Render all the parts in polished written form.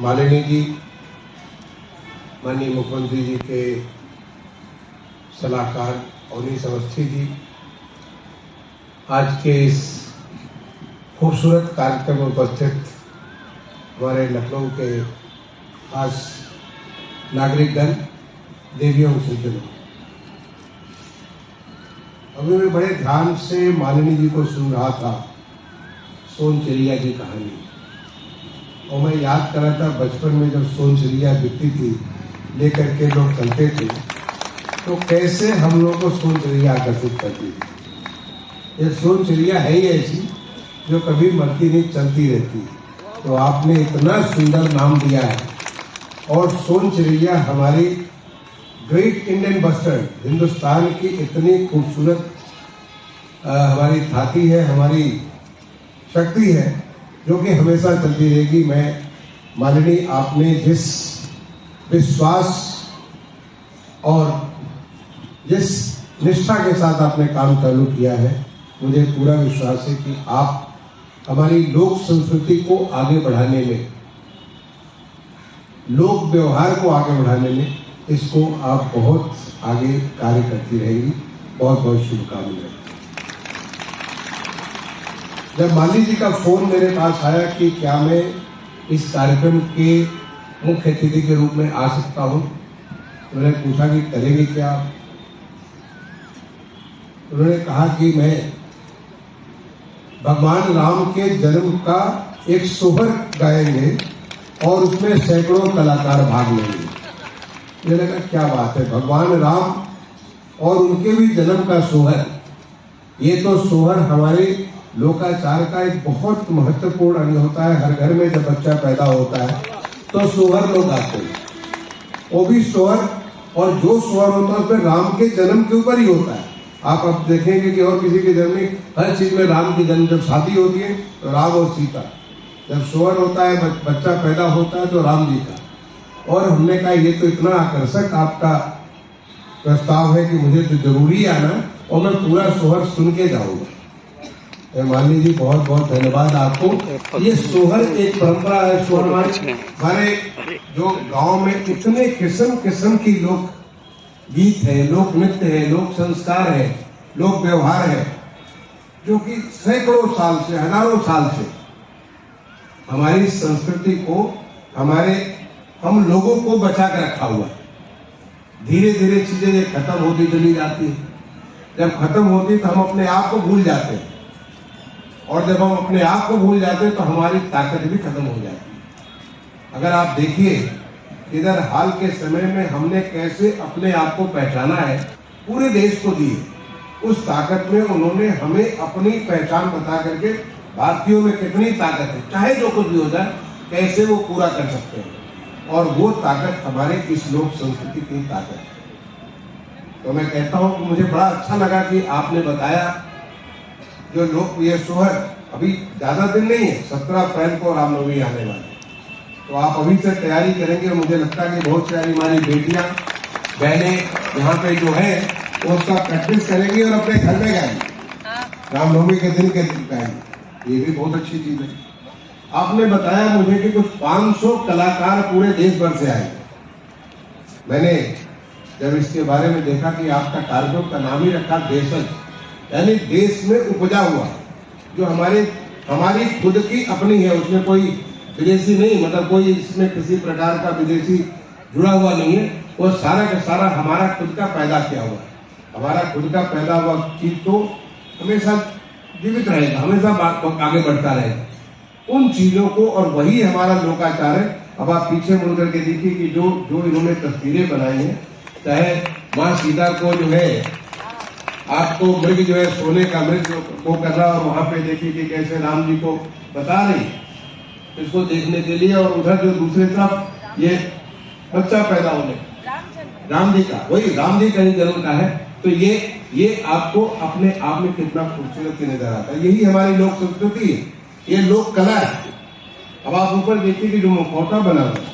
माननीय जी, माननीय मुख्यमंत्री जी के सलाहकार अवनीश अवस्थी जी, आज के इस खूबसूरत कार्यक्रम में उपस्थित हमारे लखनऊ के खास नागरिकगण, देवियों सज्जनों, अभी मैं बड़े ध्यान से माननीय जी को सुन रहा था सोनचिड़िया की कहानी, और मैं याद कर रहा था बचपन में जब सोनचिड़िया बिकती थी, लेकर के लोग चलते थे, तो कैसे हम लोग को सोनचिड़िया आकर्षित करती थी। ये सोनचिड़िया है ही ऐसी जो कभी मरती नहीं, चलती रहती। तो आपने इतना सुंदर नाम दिया है, और सोनचिड़िया हमारी ग्रेट इंडियन बस्टर्ड, हिंदुस्तान की इतनी खूबसूरत हमारी थाती है, हमारी शक्ति है, जो कि हमेशा चलती रहेगी। मैं माननीय, आपने जिस विश्वास और जिस निष्ठा के साथ आपने काम चालू किया है, मुझे पूरा विश्वास है कि आप हमारी लोक संस्कृति को आगे बढ़ाने में, लोक व्यवहार को आगे बढ़ाने में, इसको आप बहुत आगे कार्य करती रहेंगी। बहुत बहुत शुभकामनाएं। जब माली जी का फोन मेरे पास आया कि क्या मैं इस कार्यक्रम के मुख्य अतिथि के रूप में आ सकता हूं, तो मैंने पूछा कि करेंगे क्या। उन्होंने कहा कि मैं भगवान राम के जन्म का एक सोहर गाएंगे और उसमें सैकड़ों कलाकार भाग लेंगे। मैंने कहा क्या बात है, भगवान राम और उनके भी जन्म का सोहर। ये तो सोहर हमारे लोकाचार का एक बहुत महत्वपूर्ण अंग होता है। हर घर में जब बच्चा पैदा होता है तो सोहर लोग गाते हैं, वो भी सोहर, और जो सोहर होता है उसमें राम के जन्म के ऊपर ही होता है। आप अब देखेंगे कि और किसी के जन्म में, हर चीज में राम की जन्म, जब शादी होती है तो राम और सीता, जब सोहर होता है, बच्चा पैदा होता है तो राम जी का। और हमने कहा ये तो इतना आकर्षक आपका प्रस्ताव है कि मुझे तो जरूरी आना, और मैं पूरा सोहर सुन के जाऊंगा। माननीय जी, बहुत बहुत धन्यवाद आपको। ये सोहर एक परंपरा है। सोहर हमारे जो गांव में इतने किस्म किस्म की लोक गीत है, लोक नृत्य है, लोक संस्कार है, लोक व्यवहार है, जो कि सैकड़ों साल से, हजारों साल से हमारी संस्कृति को, हम लोगों को बचा कर रखा हुआ है। धीरे धीरे चीजें खत्म होती चली जाती है। जब खत्म होती तो हम अपने आप को भूल जाते हैं, और जब हम अपने आप को भूल जाते हैं तो हमारी ताकत भी खत्म हो जाती है। अगर आप देखिए इधर हाल के समय में हमने कैसे अपने आप को पहचाना है, पूरे देश को दिए, उस ताकत में उन्होंने हमें अपनी पहचान बता करके, भारतीयों में कितनी ताकत है, चाहे जो कुछ भी हो जाए, कैसे वो पूरा कर सकते हैं। और वो ताकत हमारे इस लोक संस्कृति की ताकत है। तो मैं कहता हूं कि मुझे बड़ा अच्छा लगा कि आपने बताया जो लोग, ये सोहर अभी ज्यादा दिन नहीं है, 17 अप्रैल को रामनवमी आने वाली, तो आप अभी से तैयारी करेंगे। मुझे लगता है कि बहुत सारी हमारी बेटियां, बहनें यहाँ पे जो है वो उसका प्रैक्टिस करेंगी और अपने घर में गाएंगे, रामनवमी के दिन गाएंगे। ये भी बहुत अच्छी चीज है। आपने बताया मुझे कि कुछ 500 कलाकार पूरे देश भर से आए। मैंने जब इसके बारे में देखा कि आपका कार्यक्रम का नाम ही रखा देशज, यानी देश में उपजा हुआ, जो हमारी खुद की अपनी है, उसमें कोई विदेशी नहीं, मतलब कोई इसमें किसी प्रकार का विदेशी जुड़ा हुआ नहीं है। वो सारा का सारा हमारा खुद का पैदा किया हुआ है। हमारा खुद का पैदा हुआ चीज तो हमेशा जीवित रहेगा, हमेशा आगे बढ़ता रहेगा उन चीजों को, और वही हमारा लोकाचार है। अब आप पीछे मुड़ करके देखिए कि जो इन्होंने तस्वीरें बनाई हैं, चाहे माँ सीता को जो है आपको मृग जो है सोने का मृग को कर रहा, और वहां पे देखिए कि कैसे राम जी को बता रही इसको देखने के लिए, और उधर जो दूसरी तरफ ये बच्चा पैदा होने, राम जी का, वही राम जी का ही जन्म का है। तो ये आपको अपने आप में कितना खूबसूरत नजर आता है। यही हमारी लोक संस्कृति है, ये लोक कला है। अब आप ऊपर देखिए कि जो मुखौटा बना हुआ,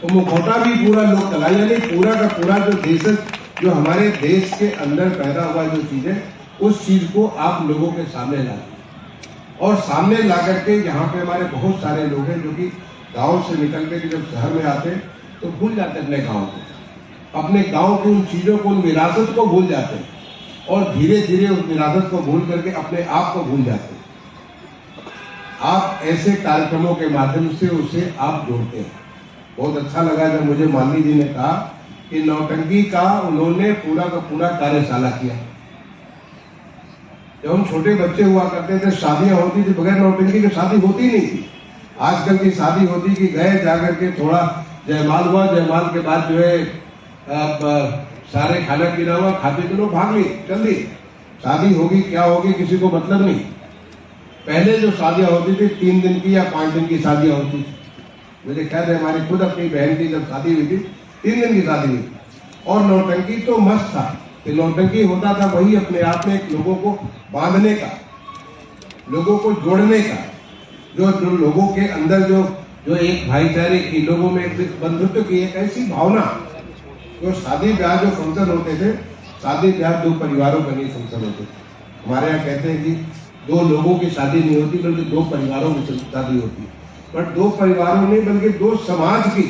तो मुखौटा भी पूरा लोक कला, यानी पूरा का पूरा जो देश, जो हमारे देश के अंदर पैदा हुआ जो चीज है, उस चीज को आप लोगों के सामने लाते, और सामने ला करके यहाँ पे हमारे बहुत सारे लोग हैं जो कि गांव से निकल के जब शहर में आते तो भूल जाते अपने गांव को, अपने गांव की उन चीजों को, उन विरासत को भूल जाते हैं और धीरे धीरे उस विरासत को भूल करके अपने आप को भूल जाते हैं। आप ऐसे कार्यक्रमों के माध्यम से उसे आप जोड़ते हैं। बहुत अच्छा लगा जब मुझे माननी जी ने कहा कि नौटंकी का उन्होंने पूरा का पूरा कार्यशाला किया। जब हम छोटे बच्चे हुआ करते थे, शादियां होती थी, बगैर नौटंकी की शादी होती नहीं थी। आजकल की शादी होती कि गए जाकर के थोड़ा जयमाल हुआ, जयमाल के बाद जो है सारे खाना पीना हुआ, खाते पीनो भाग लिए, चल दिए। शादी होगी क्या होगी किसी को मतलब नहीं। पहले जो शादियां होती थी 3 दिन की या 5 दिन की शादियां होती थी। मुझे ख्याल है हमारी खुद अपनी बहन की जब शादी हुई थी 3 दिन की शादी हुई, और नौटंकी तो मस्त था कि नौटंकी होता था वही अपने आप में एक लोगों को बांधने का, लोगों को जोड़ने का, जो लोगों के अंदर जो एक भाईचारे की, लोगों में एक बंधुत्व की एक ऐसी भावना। जो शादी ब्याह जो फंक्शन होते थे, शादी ब्याह 2 परिवारों का नहीं फंक्शन होते थे। हमारे यहाँ कहते हैं कि 2 लोगों की शादी नहीं होती बल्कि 2 परिवारों की शादी होती है। बट 2 परिवारों नहीं बल्कि 2 समाज की,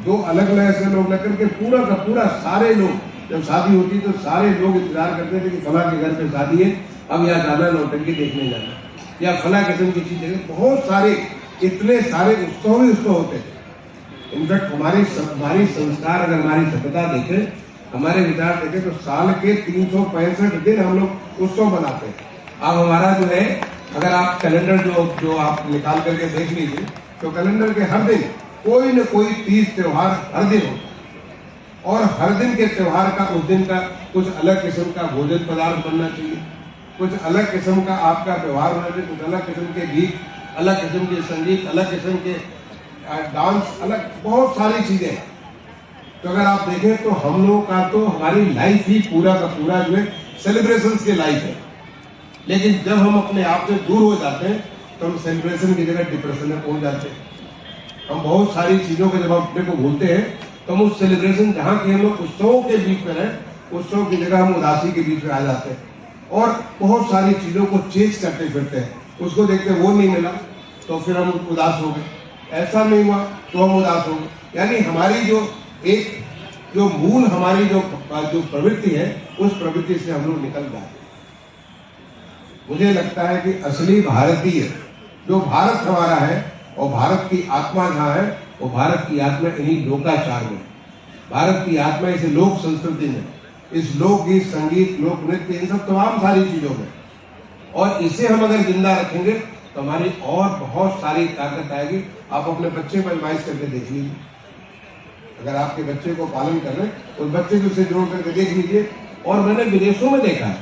2 अलग अलग ऐसे लोग न करके पूरा का पूरा सारे लोग, जब शादी होती तो सारे लोग इंतजार करते थे कि फला के घर पे शादी है, अब यहाँ जाना, नौटंकी देखने जाना, या फला किस्म की चीजें। बहुत सारे, इतने सारे उत्सव ही उत्सव होते थे। इनफैक्ट हमारी संस्कार, अगर हमारी सभ्यता देखें, हमारे विचार देखें तो साल के 365 दिन हम लोग उत्सव मनाते हैं। अब हमारा जो है, अगर आप कैलेंडर जो आप निकाल करके देख लीजिए तो कैलेंडर के हर दिन कोई न कोई तीज त्योहार हर दिन हो, और हर दिन के त्योहार का उस दिन का कुछ अलग किस्म का भोजन पदार्थ बनना चाहिए, कुछ अलग किस्म का आपका व्यवहार होना चाहिए, कुछ अलग किस्म के गीत, अलग किस्म के संगीत, अलग किस्म के डांस, अलग बहुत सारी चीजें। तो अगर आप देखें तो हम लोगों का तो हमारी लाइफ ही पूरा का पूरा जो है सेलिब्रेशन की लाइफ है। लेकिन जब हम अपने आप से दूर हो जाते हैं तो हम सेलिब्रेशन की जगह डिप्रेशन में पहुंच जाते हैं। हम बहुत सारी चीजों को जब हम अपने को भूलते हैं तो हम उस सेलिब्रेशन, जहाँ की हम लोग उत्सवों के बीच में रहे, उत्सव की जगह हम उदासी के बीच में आ जाते हैं और बहुत सारी चीजों को चेंज करते फिरते हैं। उसको देखते वो नहीं मिला तो फिर हम उदास हो गए, ऐसा नहीं हुआ तो हम उदास हो गए। यानी हमारी जो मूल हमारी जो प्रवृत्ति है, उस प्रवृत्ति से हम लोग निकल जाते हैं। मुझे लगता है कि असली भारतीय, जो भारत हमारा है और भारत की आत्मा जहाँ है, वो भारत की आत्मा इन्हीं लोकाचार में, भारत की आत्मा इस लोक संस्कृति में, इस लोकगीत, संगीत, लोक नृत्य, इन सब तमाम सारी चीजों में। और इसे हम अगर जिंदा रखेंगे तो हमारी और बहुत सारी ताकत आएगी। आप अपने बच्चे पर आजमाइश करके देख लीजिए, अगर आपके बच्चे को पालन कर रहे हैं तो बच्चे को उसे जोड़ करके देख लीजिए। और मैंने विदेशों में देखा है,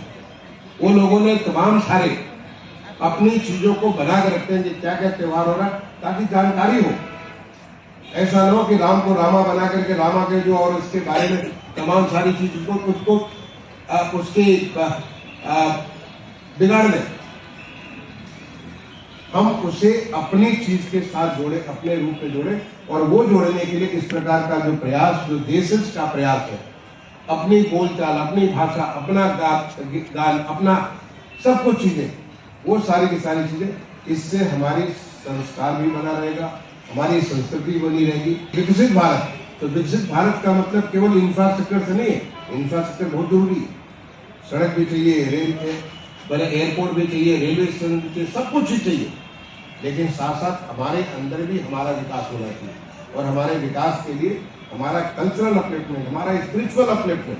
वो लोगों ने तमाम सारे अपनी चीजों को बना कर रखते हैं, क्या क्या त्योहार हो रहा है, ताकि जानकारी हो। ऐसा न हो कि राम को रामा बना करके रामा के जो और उसके बारे में तमाम सारी चीज उसको उसके बिगाड़ दें। हम उसे अपनी चीज के साथ जोड़े, अपने रूप में जोड़े, और वो जोड़ने के लिए इस प्रकार का जो प्रयास, जो देशज का प्रयास है, अपनी बोलचाल, अपनी भाषा, अपना गान, अपना सब कुछ चीजें, वो सारी की सारी चीजें, इससे हमारी संस्कार भी बना रहेगा, हमारी संस्कृति बनी रहेगी। विकसित भारत, तो विकसित भारत का मतलब केवल इंफ्रास्ट्रक्चर से नहीं है, इंफ्रास्ट्रक्चर बहुत जरूरी है, सड़क भी चाहिए, रेल बड़े एयरपोर्ट भी चाहिए, रेलवे स्टेशन भी चाहिए, सब कुछ ही चाहिए। लेकिन साथ साथ हमारे अंदर भी हमारा विकास होना चाहिए, और हमारे विकास के लिए हमारा कल्चरल अपलिफ्टमेंट, हमारा स्पिरिचुअल अपलिफ्टमेंट,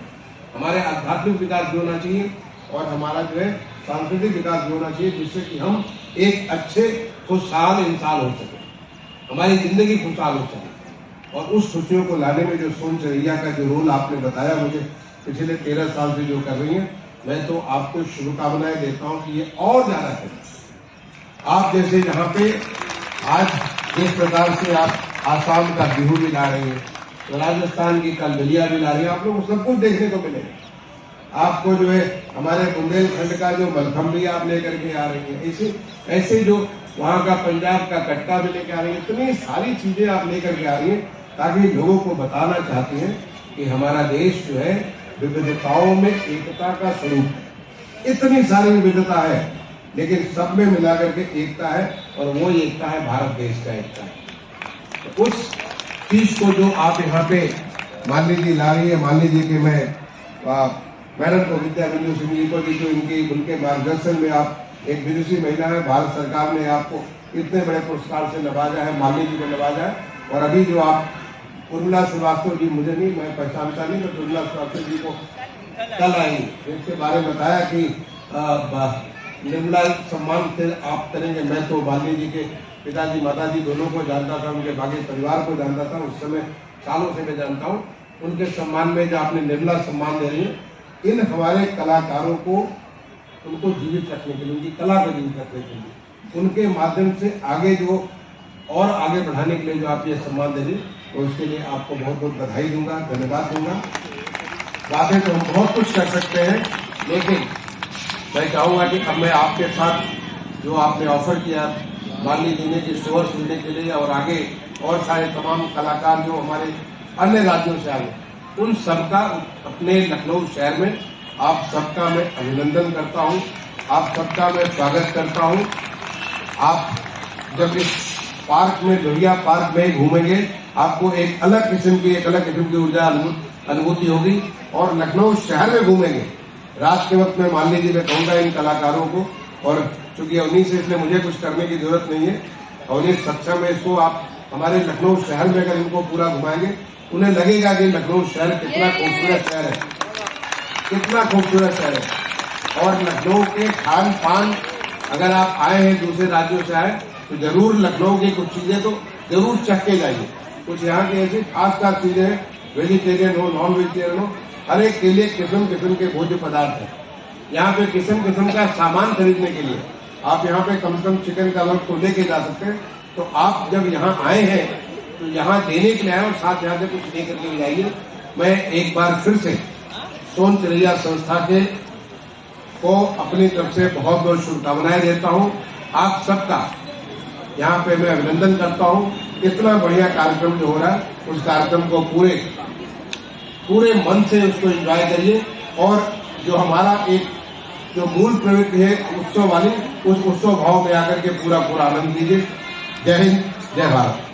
हमारे आध्यात्मिक विकास भी होना चाहिए, और हमारा जो है सांस्कृतिक विकास भी होना चाहिए, जिससे कि हम एक अच्छे खुशहाल इंसान हो सके, हमारी जिंदगी खुशहाल हो सके। और उस खुशियों को लाने में जो सोच रैया का जो रोल आपने बताया, मुझे पिछले 13 साल से जो कर रही है, मैं तो आपको शुभकामनाएं देता हूं कि ये और ज्यादा करें। आप जैसे यहाँ पे आज जिस प्रकार से आप आसाम का बिहू भी ला रही हैं, तो राजस्थान की कलबलिया भी ला रही है, आप लोग सब कुछ देखने को मिलेगा। आपको जो है हमारे बुंदेलखंड का जो मलखम भी आप लेकर के आ रही है, ऐसे जो वहाँ का पंजाब का कटका भी लेकर आ रही है, इतनी सारी चीजें आप लेकर के आ रही है, ताकि लोगों को बताना चाहती हैं कि हमारा देश जो है विविधताओं में एकता का स्वरूप है। इतनी सारी विविधता है, लेकिन सब में मिला करके एकता है, और वो एकता है भारत देश का एकता है। उस चीज को जो आप यहाँ पे मान लीजिए ला रही है, मान लीजिए कि मैं मैडम को विद्या बिंदु सिंह जी को भी जो उनके मार्गदर्शन में आप एक विदुषी महिला है, भारत सरकार ने आपको इतने बड़े पुरस्कार से नवाजा है, मालिनी जी को नवाजा है। और अभी जो आप उर्मिला श्रीवास्तव जी, मुझे नहीं, मैं पहचानता नहीं, मैं उर्मिला श्रीवास्तव जी को कल आई, इसके बारे में बताया कि निर्मला सम्मान से आप करेंगे। मैं तो मालिनी जी के पिताजी माताजी दोनों को जानता था, उनके बाकी परिवार को जानता था, उस समय सालों से मैं जानता हूँ। उनके सम्मान में जो आपने निर्मला सम्मान दे रही है, इन हमारे कलाकारों को उनको जीवित रखने के लिए, उनकी कला को जीवित रखने के लिए, उनके माध्यम से आगे जो और आगे बढ़ाने के लिए जो आप ये सम्मान दे रही है, तो उसके लिए आपको बहुत बहुत बधाई दूंगा, धन्यवाद दूंगा। बातें तो हम बहुत कुछ कर सकते हैं, लेकिन मैं चाहूँगा कि अब मैं आपके साथ जो आपने ऑफर किया मालिनी देने के स्टोर सुनने के लिए, और आगे और सारे तमाम कलाकार जो हमारे अन्य राज्यों से आए, उन सबका अपने लखनऊ शहर में आप सबका मैं अभिनंदन करता हूं, आप सबका मैं स्वागत करता हूं। आप जब इस पार्क में, लोहिया पार्क में घूमेंगे, आपको एक अलग किस्म की ऊर्जा अनुभूति होगी। और लखनऊ शहर में घूमेंगे रात के वक्त में, मान लीजिए मैं कहूँगा इन कलाकारों को, और चूंकि अवनी से इसलिए मुझे कुछ करने की जरूरत नहीं है, अवनी सक्षम है, इसको आप हमारे लखनऊ शहर में अगर इनको पूरा घुमाएंगे, उन्हें लगेगा कि लखनऊ शहर कितना खूबसूरत शहर है, कितना खूबसूरत शहर है। और लखनऊ के खान पान, अगर आप आए हैं दूसरे राज्यों से आए, तो जरूर लखनऊ की कुछ चीजें तो जरूर चख के जाइए। कुछ यहाँ की ऐसी खास खास चीजें हैं, वेजिटेरियन हो, नॉन वेजिटेरियन हो, हर एक के लिए किस्म किस्म के भोज्य पदार्थ है। यहाँ पे किस्म किस्म का सामान खरीदने के लिए आप यहाँ पे कम से कम चिकन का वर्क तो लेके जा सकते हैं। तो आप जब यहाँ आए हैं तो यहाँ देने के लिए आए, और साथ यहाँ से कुछ लेकर के जाइए। मैं एक बार फिर से सोन चिरैया संस्था के को अपनी तरफ से बहुत बहुत शुभकामनाएं देता हूँ। आप सबका यहाँ पे मैं अभिनंदन करता हूँ। इतना बढ़िया कार्यक्रम जो हो रहा है, उस कार्यक्रम को पूरे मन से उसको एंजॉय करिए, और जो हमारा एक जो मूल प्रवृत्ति है उत्सव वाली, उस उत्सव भाव में आकर के पूरा आनंद लीजिए। जय हिंद, जय भारत।